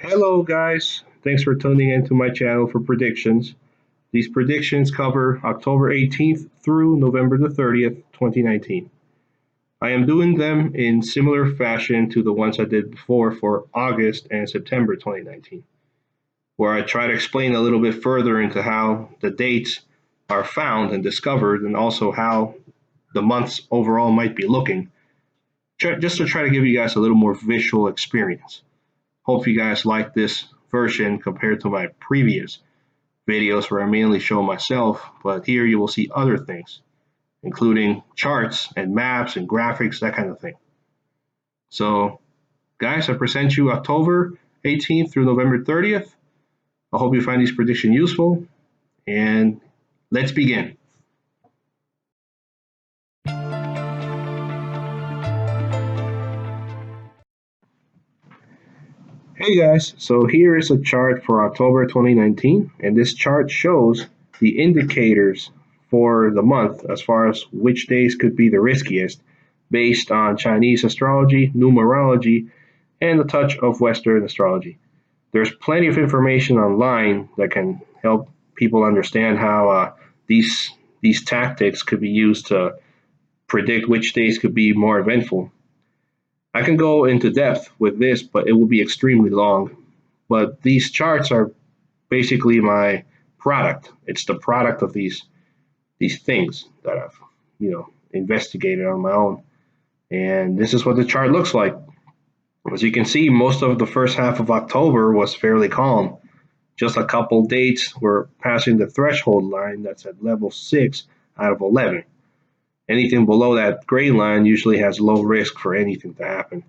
Hello, guys. Thanks for tuning into my channel for predictions. These predictions cover October 18th through November the 30th, 2019. I am doing them in similar fashion to the ones I did before for August and September 2019, where I try to explain a little bit further into how the dates are found and discovered, and also how the months overall might be looking, just to try to give you guys a little more visual experience. Hope you guys like this version compared to my previous videos where I mainly show myself, but here you will see other things, including charts and maps and graphics, that kind of thing. So, guys, I present you October 18th through November 30th. I hope you find these predictions useful, and let's begin. Hey guys, so here is a chart for October 2019, and this chart shows the indicators for the month as far as which days could be the riskiest based on Chinese astrology, numerology, and a touch of Western astrology. There's plenty of information online that can help people understand how these tactics could be used to predict which days could be more eventful. I can go into depth with this, but it will be extremely long. But these charts are basically my product. It's the product of these things that I've investigated on my own. And this is what the chart looks like. As you can see, most of the first half of October was fairly calm. Just a couple dates were passing the threshold line that's at level 6 out of 11. Anything below that gray line usually has low risk for anything to happen.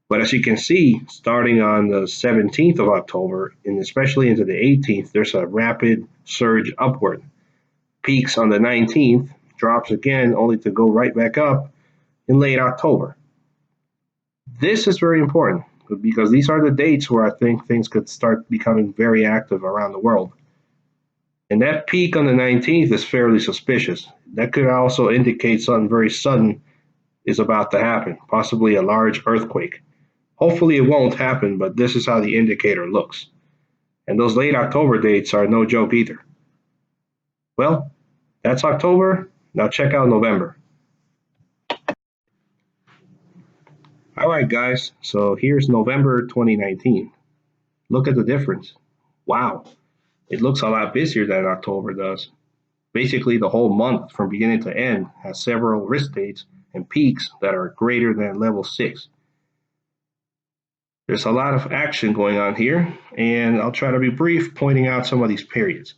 But as you can see, starting on the 17th of October, and especially into the 18th, there's a rapid surge upward. Peaks on the 19th, drops again, only to go right back up in late October. This is very important because these are the dates where I think things could start becoming very active around the world. And that peak on the 19th is fairly suspicious. That could also indicate something very sudden is about to happen, possibly a large earthquake. Hopefully it won't happen, but this is how the indicator looks. And those late October dates are no joke either. Well, that's October. Now check out November. All right, guys, so here's November 2019. Look at the difference. Wow, it looks a lot busier than October does. Basically, the whole month from beginning to end has several risk dates and peaks that are greater than level 6. There's a lot of action going on here, and I'll try to be brief, pointing out some of these periods.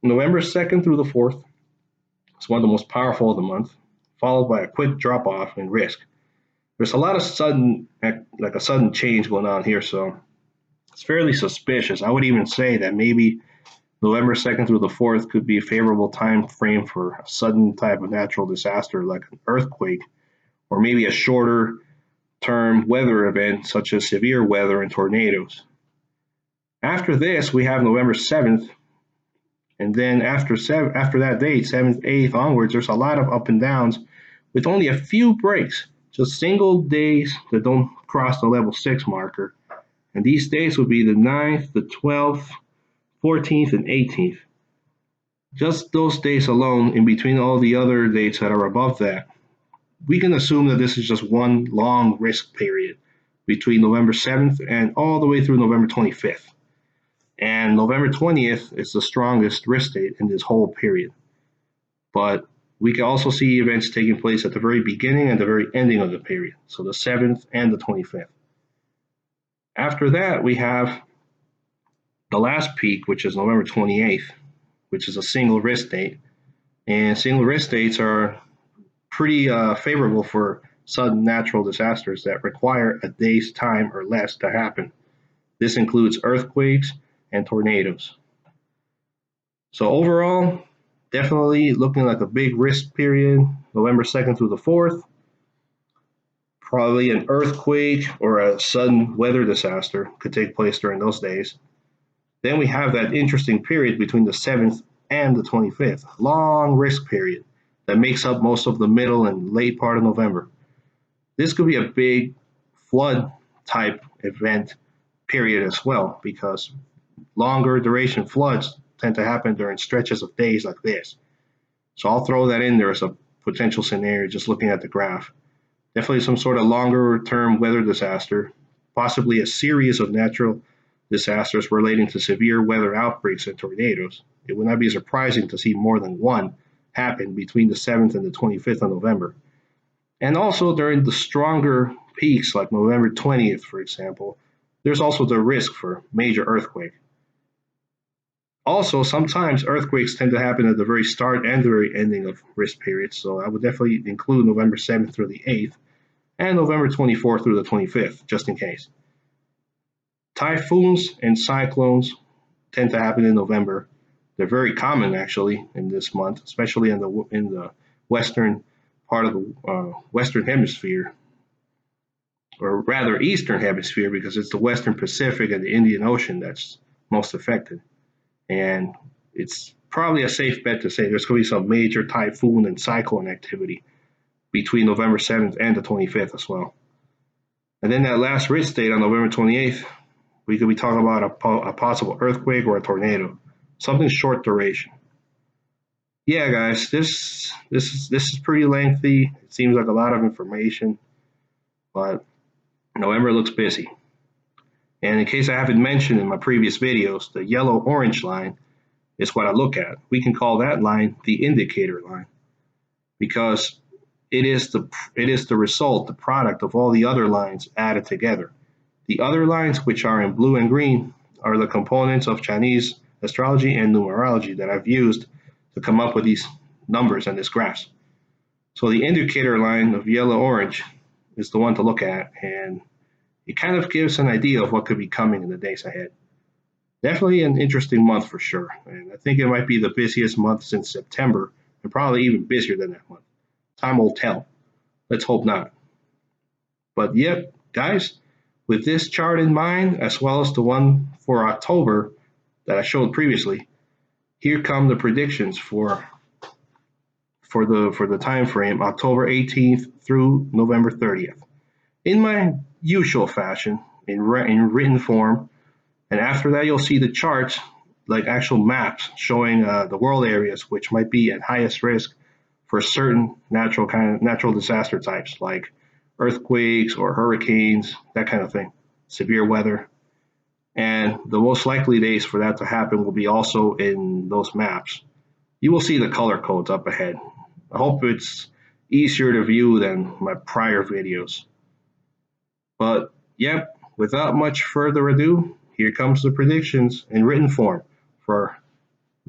November 2nd through the 4th is one of the most powerful of the month, followed by a quick drop off in risk. There's a lot of sudden change going on here, so it's fairly suspicious. I would even say that maybe November 2nd through the 4th could be a favorable time frame for a sudden type of natural disaster like an earthquake, or maybe a shorter term weather event such as severe weather and tornadoes. After this, we have November 7th, and then after that date, 7th, 8th onwards, there's a lot of up and downs with only a few breaks, just single days that don't cross the level 6 marker. And these days would be the 9th, the 12th, 14th, and 18th. Just those days alone, in between all the other dates that are above that, we can assume that this is just one long risk period between November 7th and all the way through November 25th. And November 20th is the strongest risk date in this whole period. But we can also see events taking place at the very beginning and the very ending of the period, so the 7th and the 25th. After that, we have the last peak, which is November 28th, which is a single risk date. And single risk dates are pretty favorable for sudden natural disasters that require a day's time or less to happen. This includes earthquakes and tornadoes. So overall, definitely looking like a big risk period, November 2nd through the 4th. Probably an earthquake or a sudden weather disaster could take place during those days. Then we have that interesting period between the 7th and the 25th, long risk period that makes up most of the middle and late part of November. This could be a big flood type event period as well, because longer duration floods tend to happen during stretches of days like this. So I'll throw that in there as a potential scenario, just looking at the graph. Definitely some sort of longer term weather disaster, possibly a series of natural disasters relating to severe weather outbreaks and tornadoes. It would not be surprising to see more than one happen between the 7th and the 25th of November. And also during the stronger peaks, like November 20th, for example, there's also the risk for major earthquake. Also, sometimes earthquakes tend to happen at the very start and the very ending of risk periods, so I would definitely include November 7th through the 8th and November 24th through the 25th, just in case. Typhoons and cyclones tend to happen in November. They're very common actually in this month, especially in the western part of the western hemisphere, or rather eastern hemisphere, because it's the western Pacific and the Indian Ocean that's most affected. And it's probably a safe bet to say there's going to be some major typhoon and cyclone activity between November 7th and the 25th as well. And then that last risk date on November 28th, we could be talking about a possible earthquake or a tornado, something short duration. Yeah, guys, this is pretty lengthy. It seems like a lot of information, but November looks busy. And in case I haven't mentioned in my previous videos, the yellow-orange line is what I look at. We can call that line the indicator line, because it is the result, the product of all the other lines added together. The other lines, which are in blue and green, are the components of Chinese astrology and numerology that I've used to come up with these numbers and this graphs. So the indicator line of yellow-orange is the one to look at, and it kind of gives an idea of what could be coming in the days ahead. Definitely an interesting month for sure, and I think it might be the busiest month since September, and probably even busier than that month. Time will tell. Let's hope not. But yep, guys, with this chart in mind, as well as the one for October that I showed previously, here come the predictions for the time frame, October 18th through November 30th. In my usual fashion, in written form, and after that you'll see the charts, like actual maps showing the world areas which might be at highest risk for certain natural disaster types, like earthquakes or hurricanes, that kind of thing, severe weather. And the most likely days for that to happen will be also in those maps. You will see the color codes up ahead. I hope it's easier to view than my prior videos. But yep, without much further ado, here comes the predictions in written form for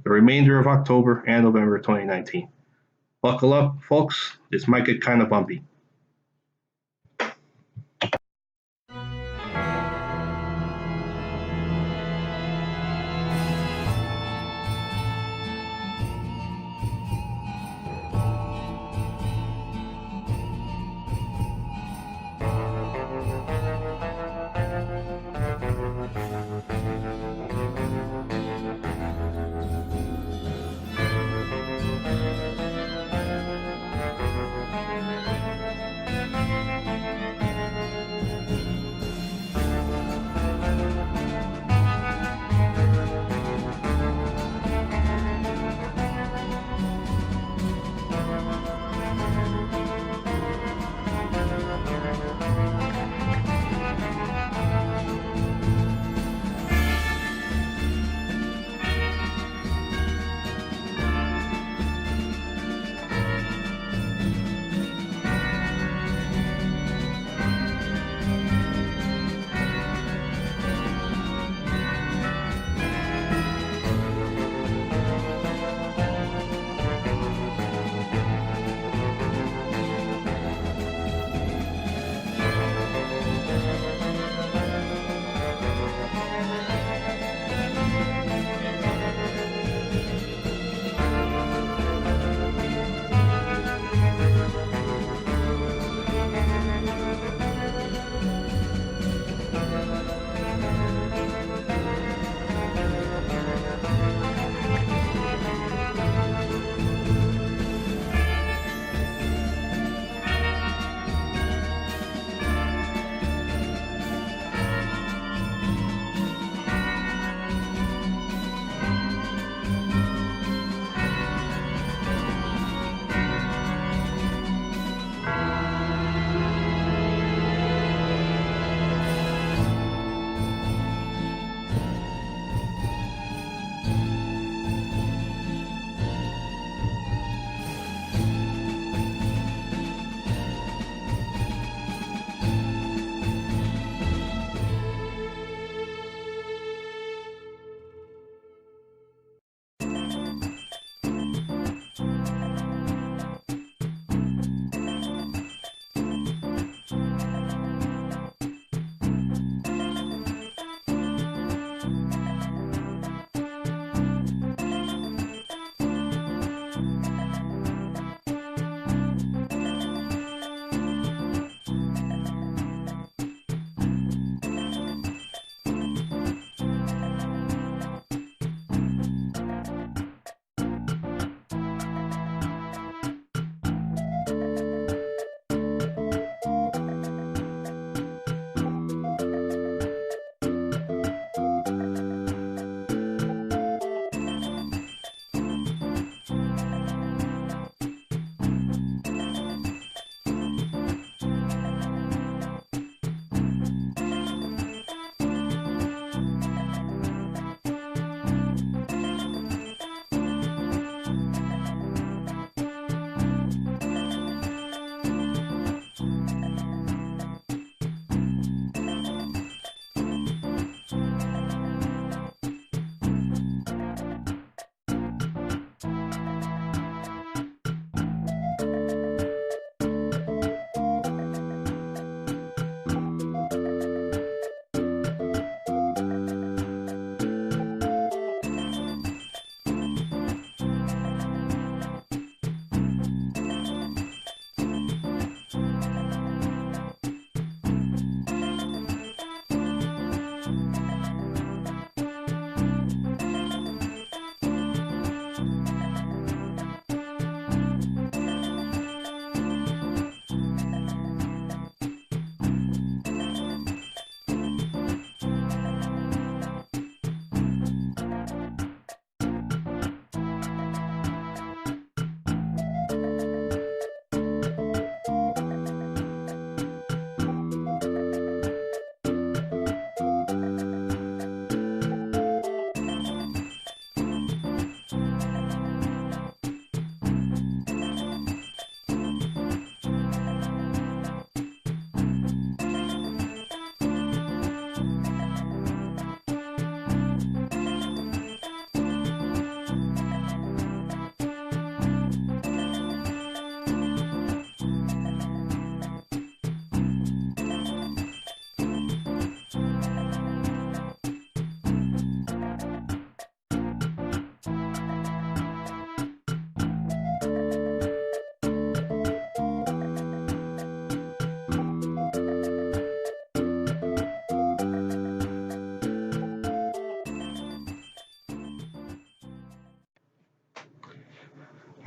the remainder of October and November 2019. Buckle up, folks. This might get kind of bumpy.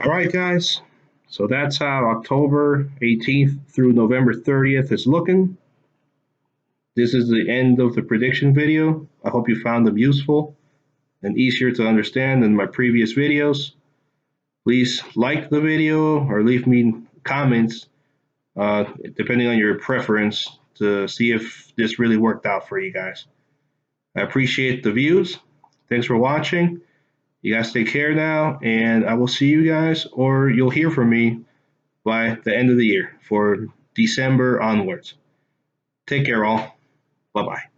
All right, guys. So that's how October 18th through November 30th is looking. This is the end of the prediction video. I hope you found them useful and easier to understand than my previous videos. Please like the video or leave me comments, depending on your preference, to see if this really worked out for you guys. I appreciate the views. Thanks for watching. You guys take care now, and I will see you guys, or you'll hear from me by the end of the year for December onwards. Take care, all. Bye bye.